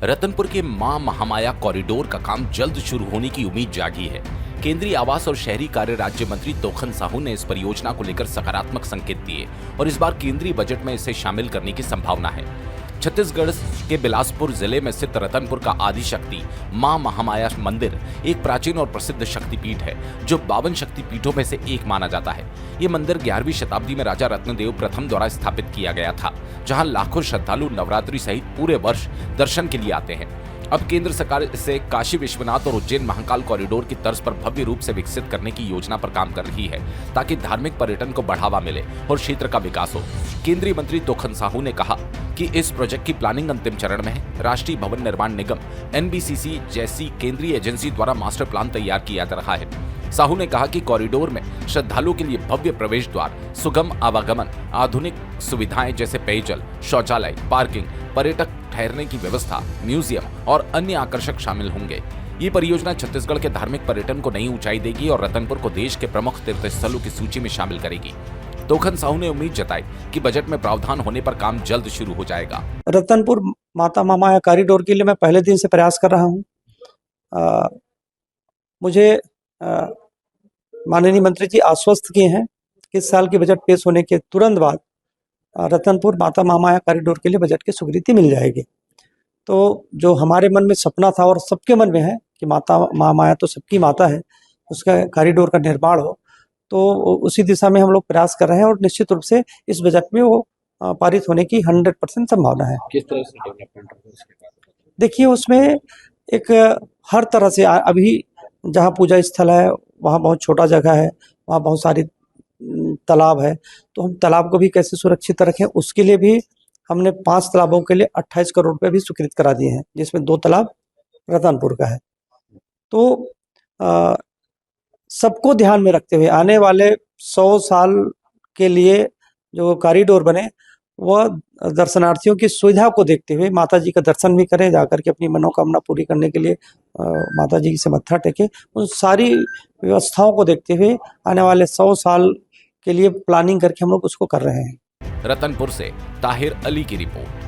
रतनपुर के मां महामाया कॉरिडोर का काम जल्द शुरू होने की उम्मीद जागी है। केंद्रीय आवास और शहरी कार्य राज्य मंत्री तोखन साहू ने इस परियोजना को लेकर सकारात्मक संकेत दिए और इस बार केंद्रीय बजट में इसे शामिल करने की संभावना है। छत्तीसगढ़ के बिलासपुर जिले में स्थित रतनपुर का आदि शक्ति मां महामाया मंदिर एक प्राचीन और प्रसिद्ध शक्तिपीठ है, जो 52 शक्तिपीठों में से एक माना जाता है। ये मंदिर 11वीं शताब्दी में राजा रत्नदेव प्रथम द्वारा स्थापित किया गया था, जहां लाखों श्रद्धालु नवरात्रि सहित पूरे वर्ष दर्शन के लिए आते हैं। अब केंद्र सरकार इसे काशी विश्वनाथ और उज्जैन महाकाल कॉरिडोर की तर्ज पर भव्य रूप से विकसित करने की योजना पर काम कर रही है, ताकि धार्मिक पर्यटन को बढ़ावा मिले और क्षेत्र का विकास हो। केंद्रीय मंत्री तोखन साहू ने कहा कि इस प्रोजेक्ट की प्लानिंग अंतिम चरण में है। राष्ट्रीय भवन निर्माण निगम (NBCC) जैसी केंद्रीय एजेंसी द्वारा मास्टर प्लान तैयार किया जा रहा है। साहू ने कहा कि कॉरिडोर में श्रद्धालुओं के लिए भव्य प्रवेश द्वार, सुगम आवागमन, आधुनिक सुविधाएं जैसे पेयजल, शौचालय, पार्किंग, पर्यटक ठहरने की व्यवस्था, म्यूजियम और अन्य आकर्षक शामिल होंगे। ये परियोजना छत्तीसगढ़ के धार्मिक पर्यटन को नई ऊंचाई देगी और रतनपुर को देश के प्रमुख तीर्थ स्थलों की सूची में शामिल करेगी। तोखन साहू ने उम्मीद जताई कि बजट में प्रावधान होने पर काम जल्द शुरू हो जाएगा। रतनपुर माता महामाया कॉरिडोर के लिए मैं पहले दिन से प्रयास कर रहा हूँ। मुझे माननीय मंत्री जी आश्वस्त किए हैं कि इस साल के बजट पेश होने के तुरंत बाद रतनपुर माता महामाया कॉरिडोर के लिए बजट की स्वीकृति मिल जाएगी। तो जो हमारे मन में सपना था और सबके मन में है कि माता महामाया तो सबकी माता है, उसका कॉरिडोर का निर्माण हो, तो उसी दिशा में हम लोग प्रयास कर रहे हैं और निश्चित रूप से इस बजट में वो पारित होने की 100% संभावना है। किस तरह से डेवलपमेंट होगा इसके बाद? देखिए, उसमें एक हर तरह से अभी जहाँ पूजा स्थल है वहाँ बहुत छोटा जगह है, वहाँ बहुत सारी तालाब है, तो हम तालाब को भी कैसे सुरक्षित रखें, उसके लिए भी हमने 5 तालाबों के लिए 28 करोड़ रुपए भी स्वीकृत करा दिए हैं, जिसमें 2 तालाब रतनपुर का है। तो सबको ध्यान में रखते हुए आने वाले 100 साल के लिए जो कॉरिडोर बने, वह दर्शनार्थियों की सुविधा को देखते हुए माता जी का दर्शन भी करें, जाकर के अपनी मनोकामना पूरी करने के लिए माता जी से मत्था टेके, उन सारी व्यवस्थाओं को देखते हुए आने वाले 100 साल के लिए प्लानिंग करके हम लोग उसको कर रहे हैं। रतनपुर से ताहिर अली की रिपोर्ट।